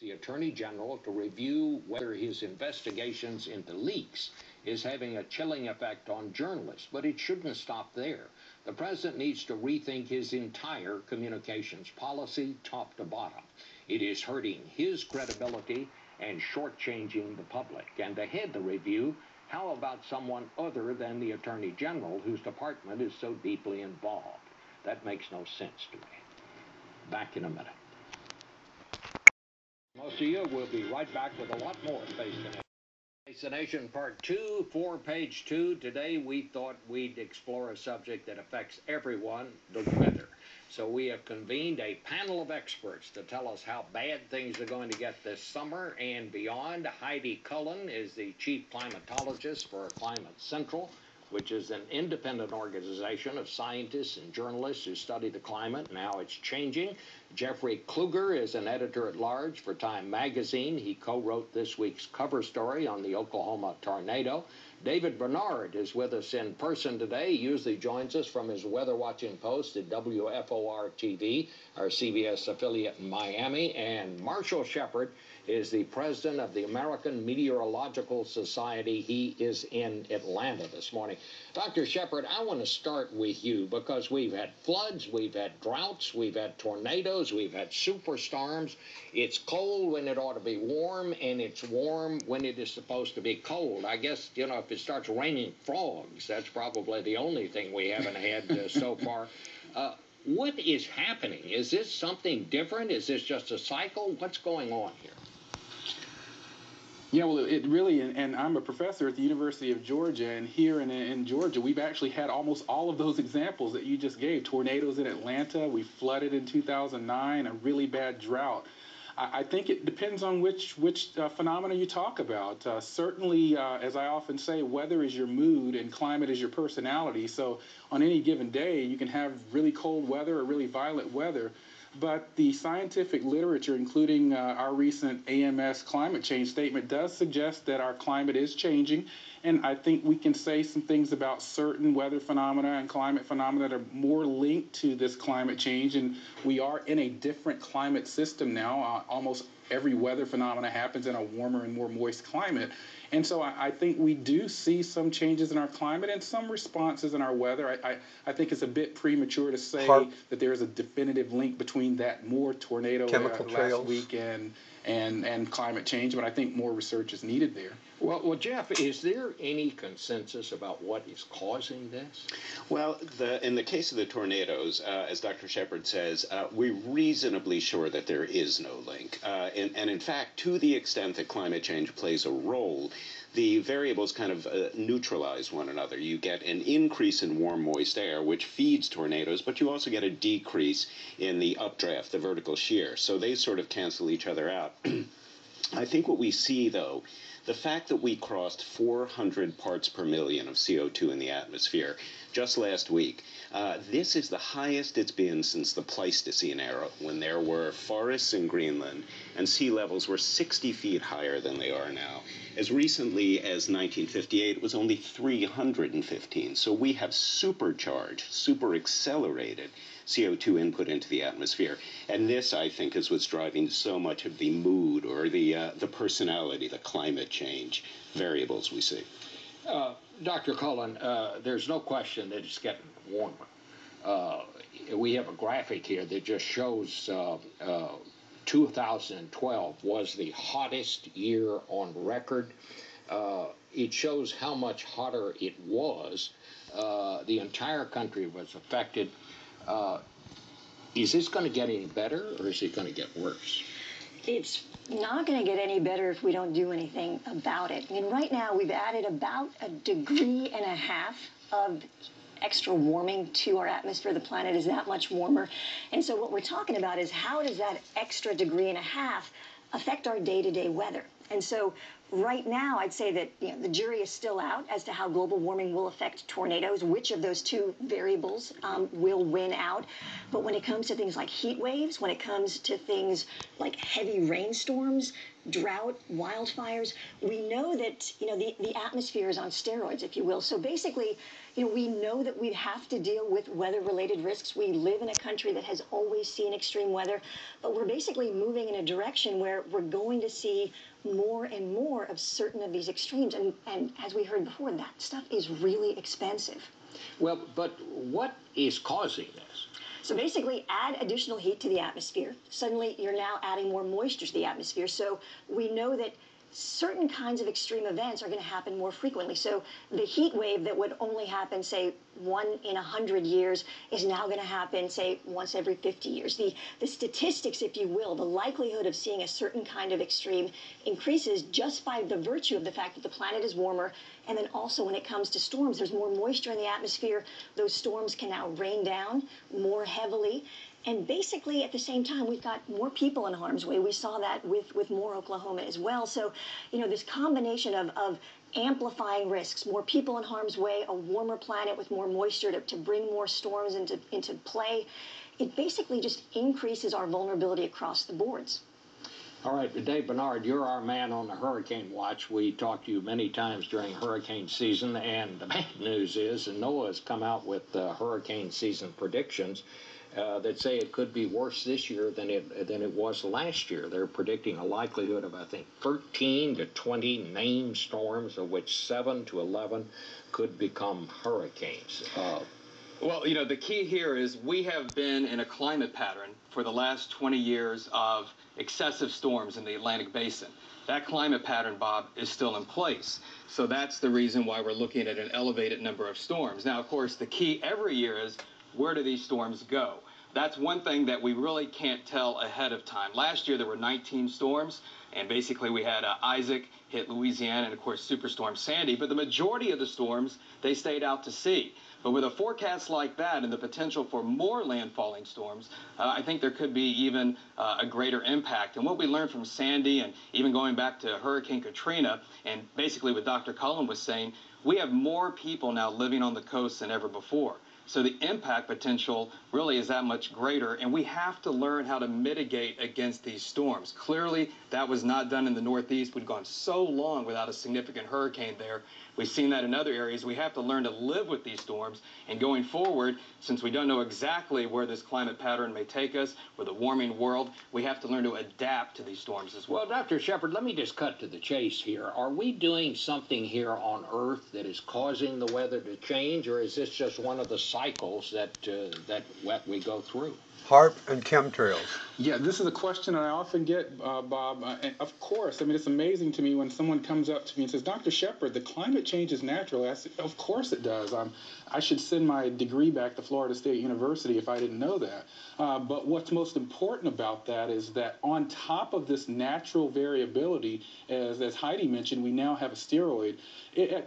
the Attorney General to review whether his investigations into leaks is having a chilling effect on journalists, but it shouldn't stop there. The president needs to rethink his entire communications policy, top to bottom. It is hurting his credibility and shortchanging the public. And to head the review, how about someone other than the Attorney General, whose department is so deeply involved? That makes no sense to me. Back in a minute. Most of you will be right back with a lot more Face the Nation. Face the Nation Part 2, page 2. Today we thought we'd explore a subject that affects everyone, the weather. So we have convened a panel of experts to tell us how bad things are going to get this summer and beyond. Heidi Cullen is the chief climatologist for Climate Central, which is an independent organization of scientists and journalists who study the climate and how it's changing. Jeffrey Kluger is an editor-at-large for Time magazine. He co-wrote this week's cover story on the Oklahoma tornado. David Bernard is with us in person today. He usually joins us from his weather-watching post at WFOR-TV, our CBS affiliate in Miami. And Marshall Shepard is the president of the American Meteorological Society. He is in Atlanta this morning. Dr. Shepard, I want to start with you because we've had floods, we've had droughts, we've had tornadoes, we've had superstorms. It's cold when it ought to be warm, and it's warm when it is supposed to be cold. I guess, you know, if it starts raining frogs, that's probably the only thing we haven't had so far. What is happening? Is this something different? Is this just a cycle? What's going on here? Yeah, well, it really, and I'm a professor at the University of Georgia, and here in Georgia, we've actually had almost all of those examples that you just gave. Tornadoes in Atlanta, we flooded in 2009, a really bad drought. I think it depends on which phenomena you talk about. Certainly, as I often say, weather is your mood and climate is your personality. So on any given day, you can have really cold weather or really violent weather. But the scientific literature, including our recent AMS climate change statement, does suggest that our climate is changing. And I think we can say some things about certain weather phenomena and climate phenomena that are more linked to this climate change. And we are in a different climate system now. Almost every weather phenomena happens in a warmer and more moist climate. And so I think we do see some changes in our climate and some responses in our weather. I think it's a bit premature to say that there is a definitive link between that more tornado last week and climate change, but I think more research is needed there. Well, Jeff, is there any consensus about what is causing this? Well, in the case of the tornadoes, as Dr. Shepard says, we're reasonably sure that there is no link. And in fact, to the extent that climate change plays a role, the variables kind of neutralize one another. You get an increase in warm, moist air, which feeds tornadoes, but you also get a decrease in the updraft, the vertical shear. So they sort of cancel each other out. I think what we see, though, the fact that we crossed 400 parts per million of CO2 in the atmosphere just last week, this is the highest it's been since the Pleistocene era, when there were forests in Greenland and sea levels were 60 feet higher than they are now. As recently as 1958, it was only 315. So we have supercharged, super accelerated CO2 input into the atmosphere. And this, I think, is what's driving so much of the mood or the personality, the climate change variables we see. Dr. Cullen, there's no question that it's getting warmer. We have a graphic here that just shows 2012 was the hottest year on record. It shows how much hotter it was. The entire country was affected. Is this going to get any better, or is it going to get worse? It's not going to get any better if we don't do anything about it. I mean, right now we've added about 1.5 degrees of extra warming to our atmosphere. The planet is that much warmer. And so what we're talking about is how does that extra 1.5 degrees affect our day-to-day weather? And so right now, I'd say that the jury is still out as to how global warming will affect tornadoes, which of those two variables will win out. But when it comes to things like heat waves, when it comes to things like heavy rainstorms, drought, wildfires, we know that the atmosphere is on steroids, if you will. So basically, we know that we have to deal with weather-related risks. We live in a country that has always seen extreme weather, but we're basically moving in a direction where we're going to see more and more of certain of these extremes. And as we heard before, that stuff is really expensive. Well, but what is causing this? So basically, add additional heat to the atmosphere. Suddenly, you're now adding more moisture to the atmosphere. So we know that certain kinds of extreme events are going to happen more frequently. So the heat wave that would only happen, say, 1 in 100 years is now going to happen, say, once every 50 years. The statistics, if you will, the likelihood of seeing a certain kind of extreme increases just by the virtue of the fact that the planet is warmer. And then also when it comes to storms, there's more moisture in the atmosphere. Those storms can now rain down more heavily. And basically, at the same time, we've got more people in harm's way. We saw that with Moore, Oklahoma as well. So, this combination of amplifying risks, more people in harm's way, a warmer planet with more moisture to bring more storms into play, it basically just increases our vulnerability across the boards. All right, Dave Bernard, you're our man on the Hurricane Watch. We talked to you many times during hurricane season, and the bad news is, and NOAA has come out with hurricane season predictions that say it could be worse this year than it was last year. They're predicting a likelihood of, I think, 13 to 20 named storms, of which 7 to 11 could become hurricanes. Well, the key here is we have been in a climate pattern for the last 20 years of excessive storms in the Atlantic Basin. That climate pattern, Bob, is still in place. So that's the reason why we're looking at an elevated number of storms. Now, of course, the key every year is where do these storms go? That's one thing that we really can't tell ahead of time. Last year, there were 19 storms, and basically we had Isaac hit Louisiana and, of course, Superstorm Sandy. But the majority of the storms, they stayed out to sea. But with a forecast like that and the potential for more landfalling storms, I think there could be even a greater impact. And what we learned from Sandy and even going back to Hurricane Katrina, and basically what Dr. Cullen was saying, we have more people now living on the coast than ever before. So the impact potential really is that much greater, and we have to learn how to mitigate against these storms. Clearly, that was not done in the Northeast. We'd gone so long without a significant hurricane there. We've seen that in other areas. We have to learn to live with these storms, and going forward, since we don't know exactly where this climate pattern may take us with a warming world, we have to learn to adapt to these storms as well. Well, Dr. Shepard, let me just cut to the chase here. Are we doing something here on Earth that is causing the weather to change, or is this just one of the cycles that we go through? HAARP and chemtrails. Yeah, this is a question I often get, Bob. And of course, it's amazing to me when someone comes up to me and says, Dr. Shepard, the climate change is natural. I say, of course it does. I should send my degree back to Florida State University if I didn't know that. But what's most important about that is that on top of this natural variability, as Heidi mentioned, we now have a steroid.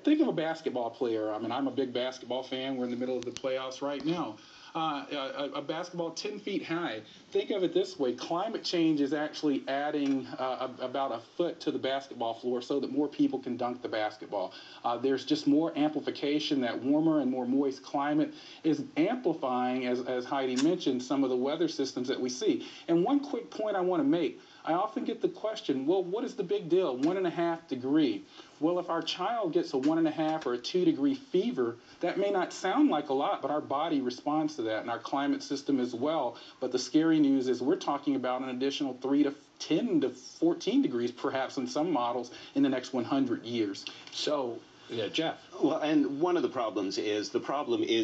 Think of a basketball player. I'm a big basketball fan. We're in the middle of the playoffs right now. A basketball 10 feet high. Think of it this way. Climate change is actually adding about a foot to the basketball floor so that more people can dunk the basketball. There's just more amplification. That warmer and more moist climate is amplifying, as Heidi mentioned, some of the weather systems that we see. And one quick point I want to make. I often get the question, well, what is the big deal? 1.5 degree. Well, if our child gets a 1.5 or a 2 degree fever, that may not sound like a lot, but our body responds to that and our climate system as well. But the scary news is we're talking about an additional 3 to 10 to 14 degrees, perhaps in some models, in the next 100 years. So, yeah, Jeff. Well, and one of the problems is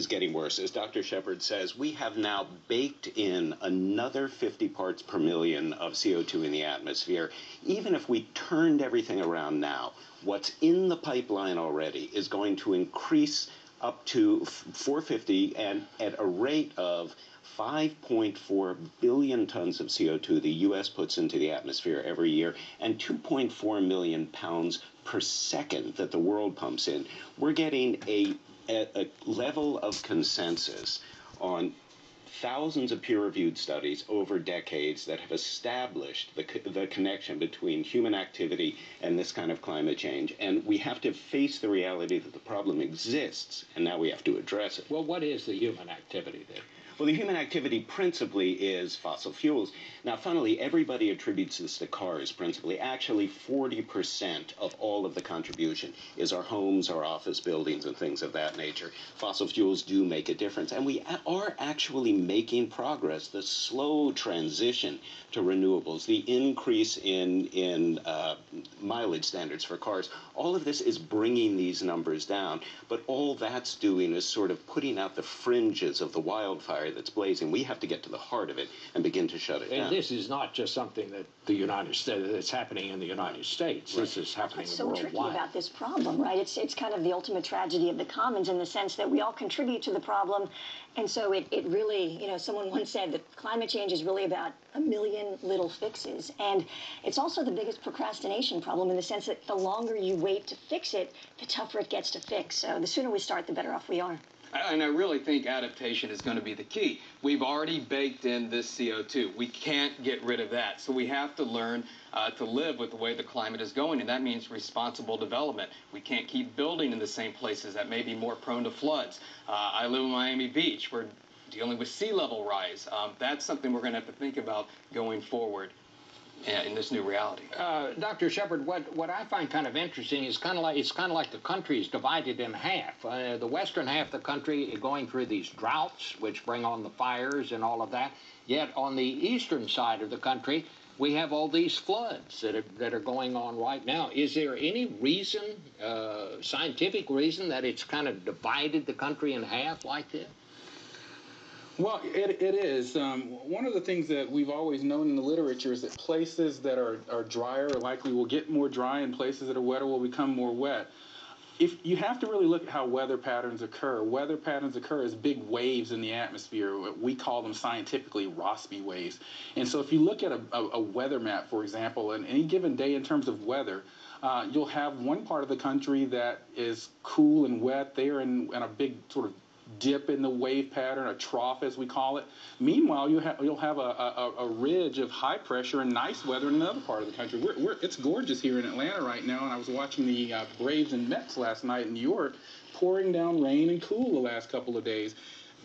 getting worse. As Dr. Shepard says, we have now baked in another 50 parts per million of CO2 in the atmosphere. Even if we turned everything around now, what's in the pipeline already is going to increase up to 450 and at a rate of 5.4 billion tons of CO2 the U.S. puts into the atmosphere every year, and 2.4 million pounds per second that the world pumps in. We're getting a level of consensus on thousands of peer-reviewed studies over decades that have established the connection between human activity and this kind of climate change. And we have to face the reality that the problem exists, and now we have to address it. Well, what is the human activity then? Well, the human activity principally is fossil fuels. Now, funnily, everybody attributes this to cars principally. Actually, 40% of all of the contribution is our homes, our office buildings, and things of that nature. Fossil fuels do make a difference, and we are actually making progress. The slow transition to renewables, the increase in mileage standards for cars, all of this is bringing these numbers down. But all that's doing is sort of putting out the fringes of the wildfire that's blazing. We have to get to the heart of it and begin to shut it down. And this is not just something that the United States, that's happening in the United States. Right. This is happening What's so worldwide. tricky about this problem, right? It's kind of the ultimate tragedy of the commons in the sense that we all contribute to the problem. And so it really, someone once said that climate change is really about a million little fixes. And it's also the biggest procrastination problem in the sense that the longer you wait to fix it, the tougher it gets to fix. So the sooner we start, the better off we are. And I really think adaptation is going to be the key. We've already baked in this CO2. We can't get rid of that. So we have to learn to live with the way the climate is going, and that means responsible development. We can't keep building in the same places that may be more prone to floods. I live in Miami Beach. We're dealing with sea level rise. That's something we're going to have to think about going forward in this new reality. Dr. Shepard, what I find kind of interesting is it's kind of like the country is divided in half. The western half of the country is going through these droughts, which bring on the fires and all of that. Yet on the eastern side of the country, we have all these floods that are going on right now. Is there any reason, scientific reason, that it's kind of divided the country in half like this? Well, it is. One of the things that we've always known in the literature is that places that are drier likely will get more dry, and places that are wetter will become more wet. If you have to really look at how weather patterns occur. Weather patterns occur as big waves in the atmosphere. We call them scientifically Rossby waves. And so if you look at a weather map, for example, on any given day in terms of weather, you'll have one part of the country that is cool and wet. They're in a big sort of dip in the wave pattern, a trough as we call it. Meanwhile, you'll have a ridge of high pressure and nice weather in another part of the country. It's gorgeous here in Atlanta right now, and I was watching the Braves and Mets last night in New York, pouring down rain and cool the last couple of days.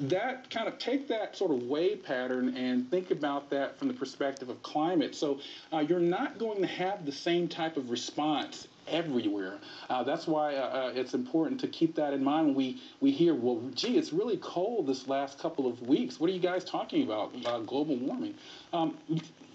That kind of take that sort of wave pattern and think about that from the perspective of climate. So you're not going to have the same type of response everywhere. That's why it's important to keep that in mind when we hear, well, gee, it's really cold this last couple of weeks. What are you guys talking about global warming?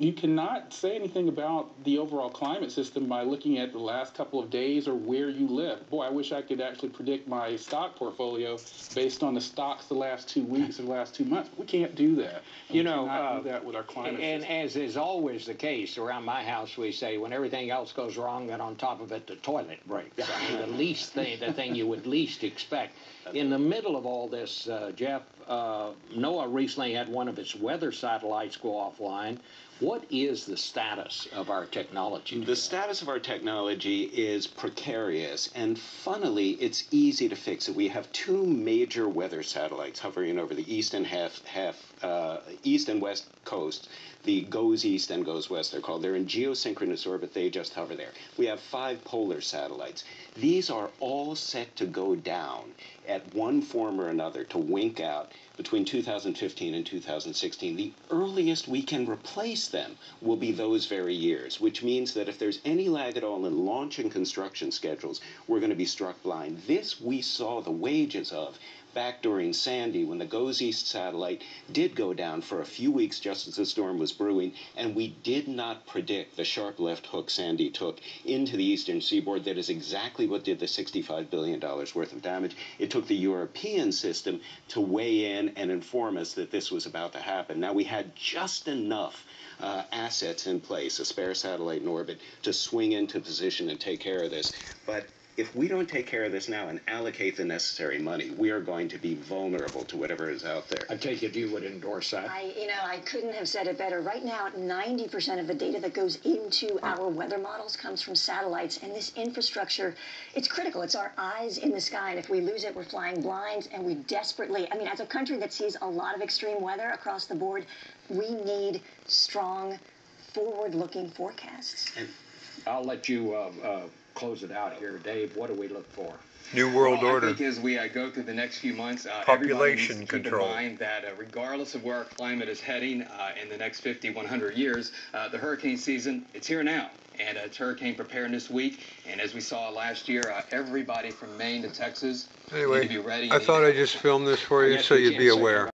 You cannot say anything about the overall climate system by looking at the last couple of days or where you live. Boy, I wish I could actually predict my stock portfolio based on the stocks the last 2 weeks or the last 2 months. We can't do that. We cannot do that with our climate and system. as is always the case around my house, we say when everything else goes wrong, then on top of it, the toilet breaks. I mean, the thing you would least expect. In the middle of all this, Jeff, NOAA recently had one of its weather satellites go offline. What is the status of our technology? The status of our technology is precarious, and funnily, it's easy to fix it. We have two major weather satellites hovering over the east and east and west coast. The goes east and goes west, they're called. They're in geosynchronous orbit. They just hover there. We have 5 polar satellites. These are all set to go down at one form or another, to wink out between 2015 and 2016. The earliest we can replace them will be those very years, which means that if there's any lag at all in launch and construction schedules, we're going to be struck blind. This we saw the wages of back during Sandy, when the GOES East satellite did go down for a few weeks just as the storm was brewing, and we did not predict the sharp left hook Sandy took into the eastern seaboard. That is exactly what did the $65 billion worth of damage. It took the European system to weigh in and inform us that this was about to happen. Now, we had just enough assets in place, a spare satellite in orbit, to swing into position and take care of this. But if we don't take care of this now and allocate the necessary money, we are going to be vulnerable to whatever is out there. I take it you would endorse that. I couldn't have said it better. Right now, 90% of the data that goes into our weather models comes from satellites, and this infrastructure, it's critical. It's our eyes in the sky, and if we lose it, we're flying blind, and we desperately, as a country that sees a lot of extreme weather across the board, we need strong, forward-looking forecasts. And I'll let you close it out here, Dave. What do we look for? New World Order. I think as we go through the next few months, Population keep control. in mind that regardless of where our climate is heading in the next 50, 100 years, the hurricane season, it's here now. And it's Hurricane Preparedness Week. And as we saw last year, everybody from Maine to Texas need to be ready. I thought I just filmed this for you so you'd be aware.